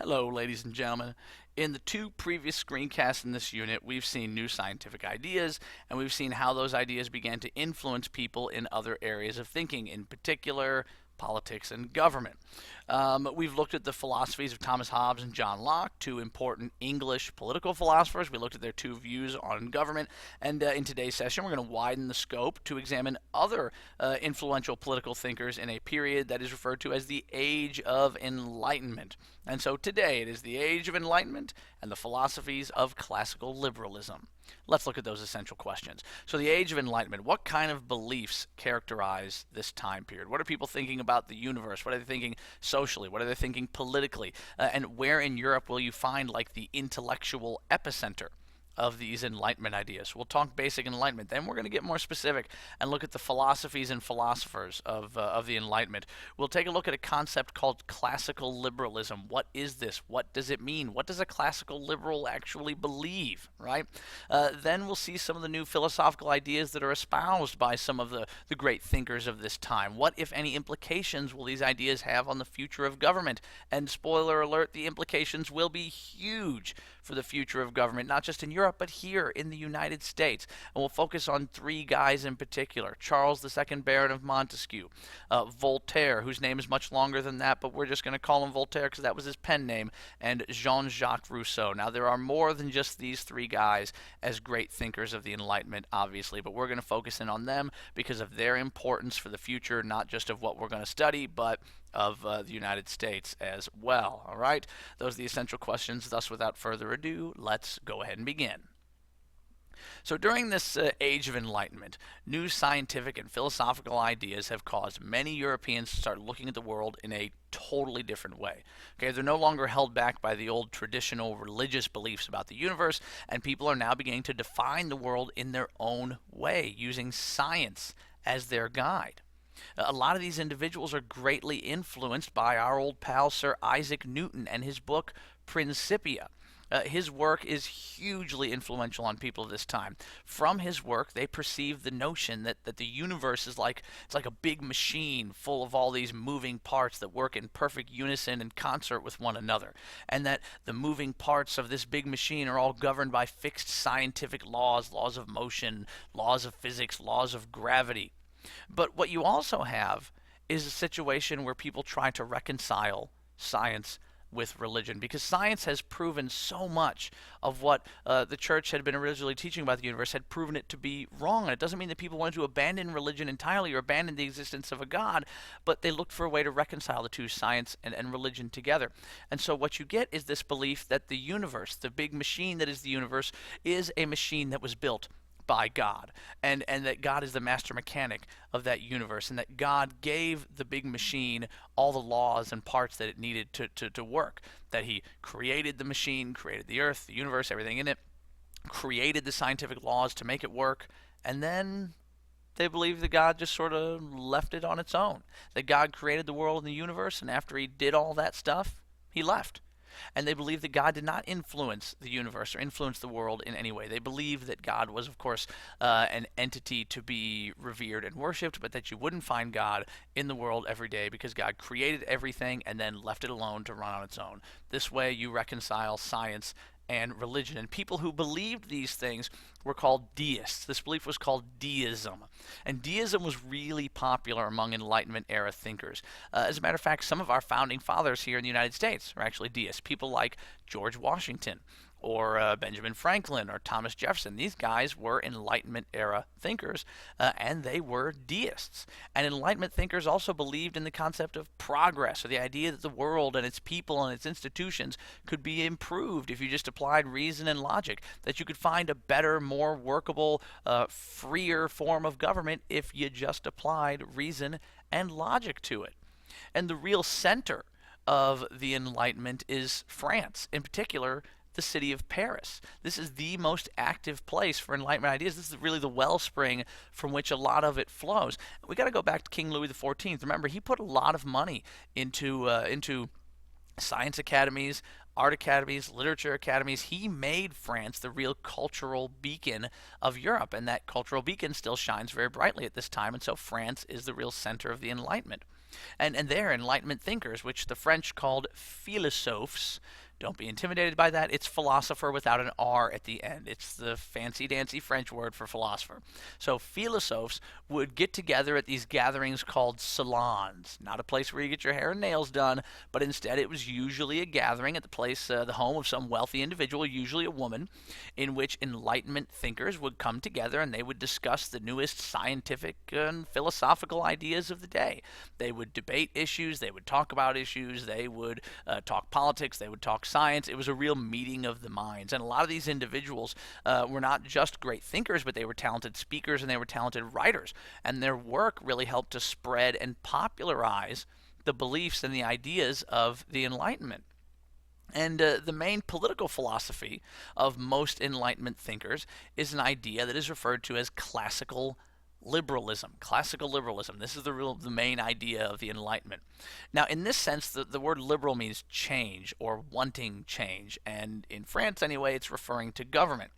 Hello, ladies and gentlemen. In the two previous screencasts in this unit, we've seen new scientific ideas, and we've seen how those ideas began to influence people in other areas of thinking, in particular, politics and government. We've looked at the philosophies of Thomas Hobbes and John Locke, two important English political philosophers. We looked at their two views on government, and in today's session, we're going to widen the scope to examine other influential political thinkers in a period that is referred to as the Age of Enlightenment. And so today it is the Age of Enlightenment and the philosophies of classical liberalism. Let's look at those essential questions. So the Age of Enlightenment, what kind of beliefs characterize this time period? What are people thinking about the universe? What are they thinking socially? What are they thinking politically? And where in Europe will you find like the intellectual epicenter of these Enlightenment ideas? We'll talk basic Enlightenment. Then we're going to get more specific and look at the philosophies and philosophers of the Enlightenment. We'll take a look at a concept called classical liberalism. What is this? What does it mean? What does a classical liberal actually believe, right? Then we'll see some of the new philosophical ideas that are espoused by some of the great thinkers of this time. What, if any, implications will these ideas have on the future of government? And spoiler alert, the implications will be huge for the future of government, not just in Europe, but here in the United States. And we'll focus on three guys in particular: Charles II, Baron of Montesquieu, Voltaire, whose name is much longer than that, but we're just going to call him Voltaire because that was his pen name, and Jean-Jacques Rousseau. Now, there are more than just these three guys as great thinkers of the Enlightenment, obviously, but we're going to focus in on them because of their importance for the future, not just of what we're going to study, but of the United States as well. All right, those are the essential questions. Thus, without further ado, let's go ahead and begin. So during this Age of Enlightenment, new scientific and philosophical ideas have caused many Europeans to start looking at the world in a totally different way. Okay, they're no longer held back by the old traditional religious beliefs about the universe, and people are now beginning to define the world in their own way, using science as their guide. A lot of these individuals are greatly influenced by our old pal Sir Isaac Newton and his book Principia. His work is hugely influential on people of this time. From his work, they perceive the notion that the universe is like a big machine full of all these moving parts that work in perfect unison and concert with one another, and that the moving parts of this big machine are all governed by fixed scientific laws, laws of motion, laws of physics, laws of gravity. But what you also have is a situation where people try to reconcile science with religion, because science has proven so much of what the church had been originally teaching about the universe, had proven it to be wrong. And it doesn't mean that people wanted to abandon religion entirely or abandon the existence of a God, but they looked for a way to reconcile the two, science and religion, together. And so what you get is this belief that the universe, the big machine that is the universe, is a machine that was built by God, and that God is the master mechanic of that universe, and that God gave the big machine all the laws and parts that it needed to work, that he created the machine, created the earth, the universe, everything in it, created the scientific laws to make it work, and then they believe that God just sort of left it on its own, that God created the world and the universe, and after he did all that stuff, he left. And they believe that God did not influence the universe or influence the world in any way. They believe that God was, of course, an entity to be revered and worshipped, but that you wouldn't find God in the world every day because God created everything and then left it alone to run on its own. This way you reconcile science and religion. And people who believed these things were called deists. This belief was called deism. And deism was really popular among Enlightenment era thinkers. As a matter of fact, some of our founding fathers here in the United States are actually deists. People like George Washington, or Benjamin Franklin, or Thomas Jefferson. These guys were Enlightenment era thinkers, and they were deists. And Enlightenment thinkers also believed in the concept of progress, or the idea that the world and its people and its institutions could be improved if you just applied reason and logic, that you could find a better, more workable, freer form of government if you just applied reason and logic to it. And the real center of the Enlightenment is France, in particular the city of Paris. This is the most active place for Enlightenment ideas. This is really the wellspring from which a lot of it flows. We got to go back to King Louis XIV. Remember, he put a lot of money into science academies, art academies, literature academies. He made France the real cultural beacon of Europe, and that cultural beacon still shines very brightly at this time, and so France is the real center of the Enlightenment. And they're Enlightenment thinkers, which the French called philosophes. Don't be intimidated by that. It's philosopher without an R at the end. It's the fancy dancy French word for philosopher. So philosophes would get together at these gatherings called salons. Not a place where you get your hair and nails done, but instead it was usually a gathering at the place, the home of some wealthy individual, usually a woman, in which Enlightenment thinkers would come together and they would discuss the newest scientific and philosophical ideas of the day. They would debate issues, they would talk about issues, they would talk politics, they would talk science. It was a real meeting of the minds. And a lot of these individuals were not just great thinkers, but they were talented speakers and they were talented writers. And their work really helped to spread and popularize the beliefs and the ideas of the Enlightenment. And the main political philosophy of most Enlightenment thinkers is an idea that is referred to as classical liberalism. Classical liberalism. This is the main idea of the Enlightenment. Now, in this sense, the word liberal means change or wanting change. And in France, anyway, it's referring to government.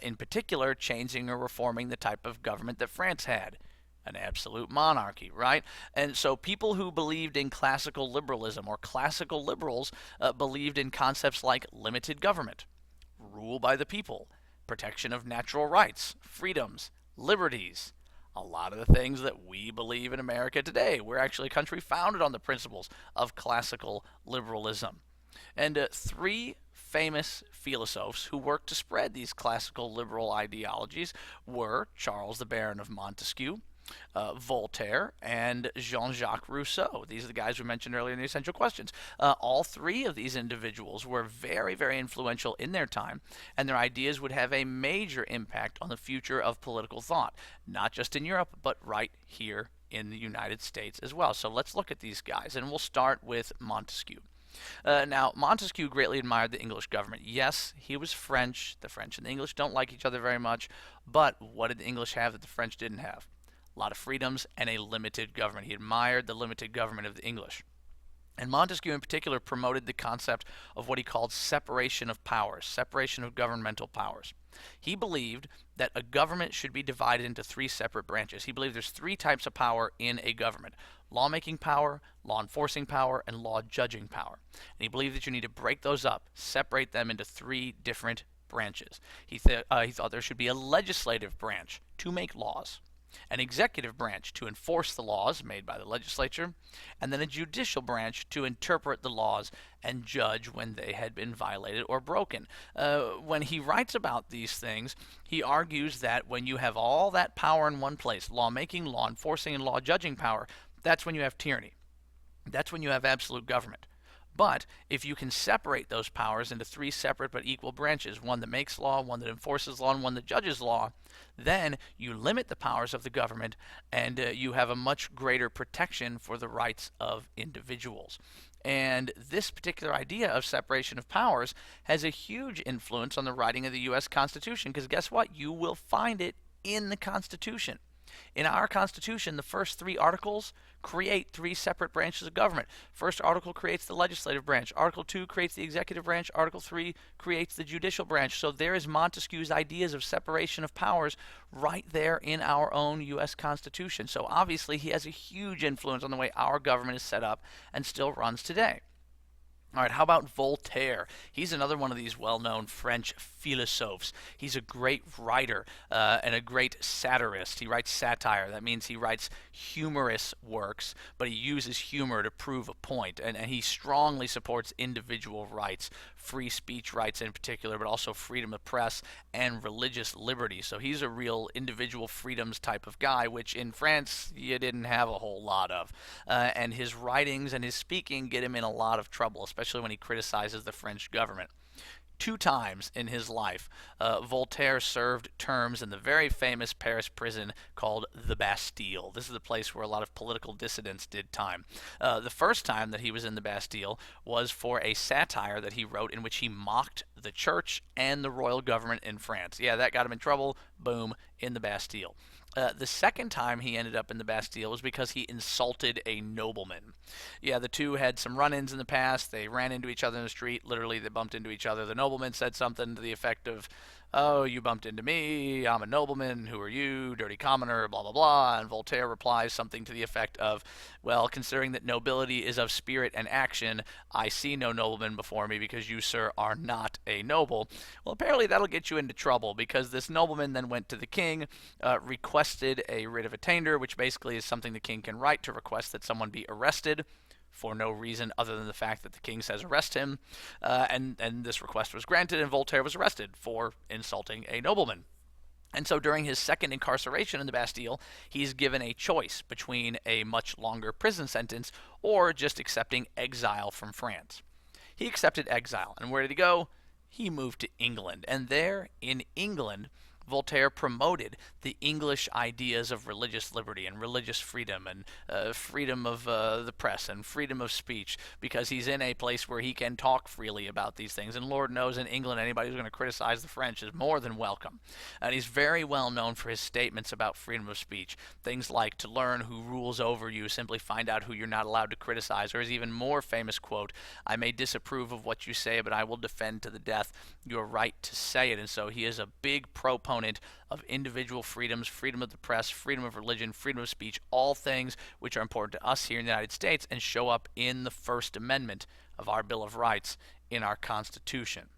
In particular, changing or reforming the type of government that France had. An absolute monarchy, right? And so people who believed in classical liberalism or classical liberals believed in concepts like limited government, rule by the people, protection of natural rights, freedoms, liberties, a lot of the things that we believe in America today. We're actually a country founded on the principles of classical liberalism. And three famous philosophers who worked to spread these classical liberal ideologies were Charles the Baron of Montesquieu, Voltaire, and Jean-Jacques Rousseau. These are the guys we mentioned earlier in the Essential Questions. All three of these individuals were very, very influential in their time, and their ideas would have a major impact on the future of political thought, not just in Europe, but right here in the United States as well. So let's look at these guys, and we'll start with Montesquieu. Now, Montesquieu greatly admired the English government. Yes, he was French. The French and the English don't like each other very much, but what did the English have that the French didn't have? A lot of freedoms and a limited government. He admired the limited government of the English. And Montesquieu in particular promoted the concept of what he called separation of powers, separation of governmental powers. He believed that a government should be divided into three separate branches. He believed there's three types of power in a government: lawmaking power, law enforcing power, and law judging power. And he believed that you need to break those up, separate them into three different branches. He thought there should be a legislative branch to make laws, an executive branch to enforce the laws made by the legislature, and then a judicial branch to interpret the laws and judge when they had been violated or broken. When he writes about these things, he argues that when you have all that power in one place, lawmaking, law enforcing, and law judging power, that's when you have tyranny. That's when you have absolute government. But if you can separate those powers into three separate but equal branches, one that makes law, one that enforces law, and one that judges law, then you limit the powers of the government and you have a much greater protection for the rights of individuals. And this particular idea of separation of powers has a huge influence on the writing of the U.S. Constitution, because guess what? You will find it in the Constitution. In our Constitution, the first three articles create three separate branches of government. First article creates the legislative branch. Article 2 creates the executive branch. Article 3 creates the judicial branch. So there is Montesquieu's ideas of separation of powers right there in our own U.S. Constitution. So obviously he has a huge influence on the way our government is set up and still runs today. All right, how about Voltaire? He's another one of these well-known French philosophes. He's a great writer and a great satirist. He writes satire. That means he writes humorous works, but he uses humor to prove a point. And he strongly supports individual rights, free speech rights in particular, but also freedom of press and religious liberty. So he's a real individual freedoms type of guy, which in France you didn't have a whole lot of. And his writings and his speaking get him in a lot of trouble, especially when he criticizes the French government. 2 times in his life, Voltaire served terms in the very famous Paris prison called the Bastille. This is the place where a lot of political dissidents did time. The first time that he was in the Bastille was for a satire that he wrote in which he mocked the church and the royal government in France. Yeah, that got him in trouble. Boom, in the Bastille. The second time he ended up in the Bastille was because he insulted a nobleman. Yeah, the two had some run-ins in the past. They ran into each other in the street. Literally, they bumped into each other. The nobleman said something to the effect of, "Oh, you bumped into me. I'm a nobleman. Who are you? Dirty commoner, blah, blah, blah." And Voltaire replies something to the effect of, "Well, considering that nobility is of spirit and action, I see no nobleman before me because you, sir, are not a noble." Well, apparently that'll get you into trouble because this nobleman then went to the king, requested a writ of attainder, which basically is something the king can write to request that someone be arrested for no reason other than the fact that the king says arrest him. And this request was granted, and Voltaire was arrested for insulting a nobleman. And so during his second incarceration in the Bastille, he's given a choice between a much longer prison sentence or just accepting exile from France. He accepted exile, and where did he go? He moved to England, and there in England, Voltaire promoted the English ideas of religious liberty and religious freedom and freedom of the press and freedom of speech because he's in a place where he can talk freely about these things. And Lord knows in England, anybody who's going to criticize the French is more than welcome. And he's very well known for his statements about freedom of speech. Things like, "To learn who rules over you, simply find out who you're not allowed to criticize," or his even more famous quote, "I may disapprove of what you say, but I will defend to the death your right to say it." And so he is a big proponent of individual freedoms, freedom of the press, freedom of religion, freedom of speech, all things which are important to us here in the United States and show up in the First Amendment of our Bill of Rights in our Constitution.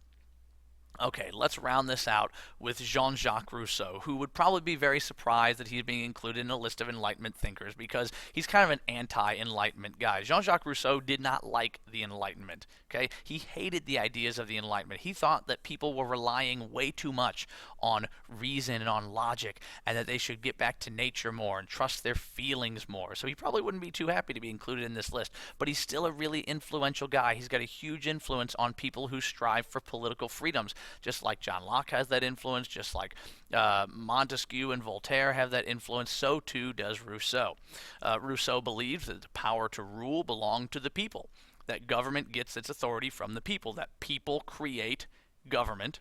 Okay, let's round this out with Jean-Jacques Rousseau, who would probably be very surprised that he's being included in a list of Enlightenment thinkers because he's kind of an anti-Enlightenment guy. Jean-Jacques Rousseau did not like the Enlightenment, okay? He hated the ideas of the Enlightenment. He thought that people were relying way too much on reason and on logic and that they should get back to nature more and trust their feelings more. So he probably wouldn't be too happy to be included in this list, but he's still a really influential guy. He's got a huge influence on people who strive for political freedoms. Just like John Locke has that influence, just like Montesquieu and Voltaire have that influence, so too does Rousseau. Rousseau believes that the power to rule belonged to the people, that government gets its authority from the people, that people create government,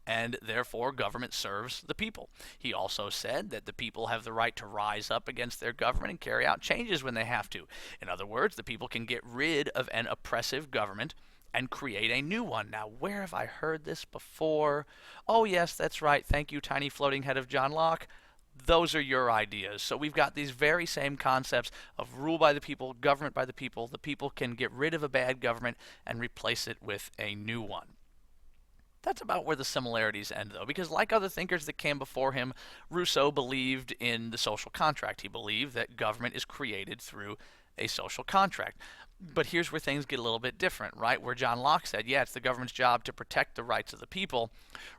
and therefore government serves the people. He also said that the people have the right to rise up against their government and carry out changes when they have to. In other words, the people can get rid of an oppressive government and create a new one. Now, where have I heard this before? Oh, yes, that's right. Thank you, tiny floating head of John Locke. Those are your ideas. So we've got these very same concepts of rule by the people, government by the people. The people can get rid of a bad government and replace it with a new one. That's about where the similarities end, though, because like other thinkers that came before him, Rousseau believed in the social contract. He believed that government is created through a social contract. But here's where things get a little bit different, right? Where John Locke said, yeah, it's the government's job to protect the rights of the people.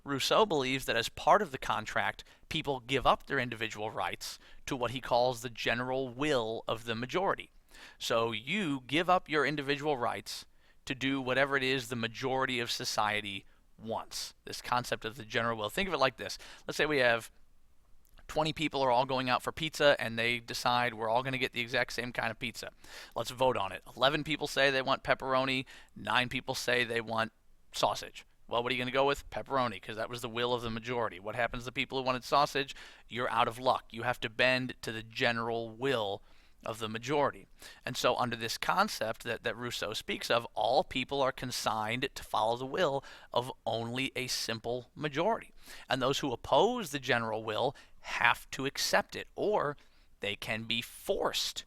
Rousseau believes that as part of the contract, people give up their individual rights to what he calls the general will of the majority. So you give up your individual rights to do whatever it is the majority of society wants. This concept of the general will. Think of it like this. Let's say we have 20 people are all going out for pizza and they decide we're all going to get the exact same kind of pizza. Let's vote on it. 11 people say they want pepperoni, 9 people say they want sausage. Well, what are you going to go with? Pepperoni, because that was the will of the majority. What happens to the people who wanted sausage? You're out of luck. You have to bend to the general will of the majority. And so under this concept that Rousseau speaks of, all people are consigned to follow the will of only a simple majority. And those who oppose the general will have to accept it, or they can be forced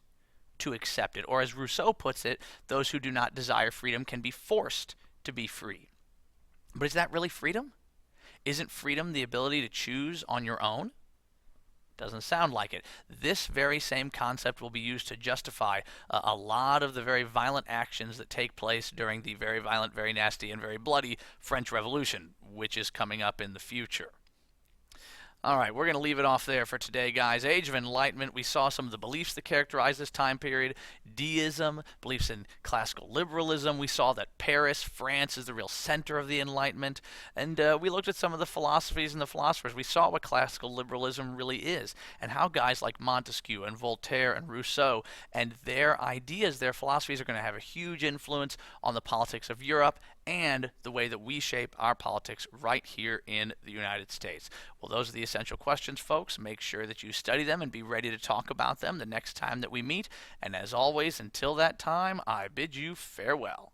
to accept it. Or as Rousseau puts it, those who do not desire freedom can be forced to be free. But is that really freedom? Isn't freedom the ability to choose on your own? Doesn't sound like it. This very same concept will be used to justify a lot of the very violent actions that take place during the very violent, very nasty, and very bloody French Revolution, which is coming up in the future. All right, we're going to leave it off there for today, guys. Age of Enlightenment, we saw some of the beliefs that characterize this time period. Deism, beliefs in classical liberalism. We saw that Paris, France, is the real center of the Enlightenment. And we looked at some of the philosophies and the philosophers. We saw what classical liberalism really is and how guys like Montesquieu and Voltaire and Rousseau and their ideas, their philosophies are going to have a huge influence on the politics of Europe and the way that we shape our politics right here in the United States. Well, those are the essential questions, folks. Make sure that you study them and be ready to talk about them the next time that we meet. And as always, until that time, I bid you farewell.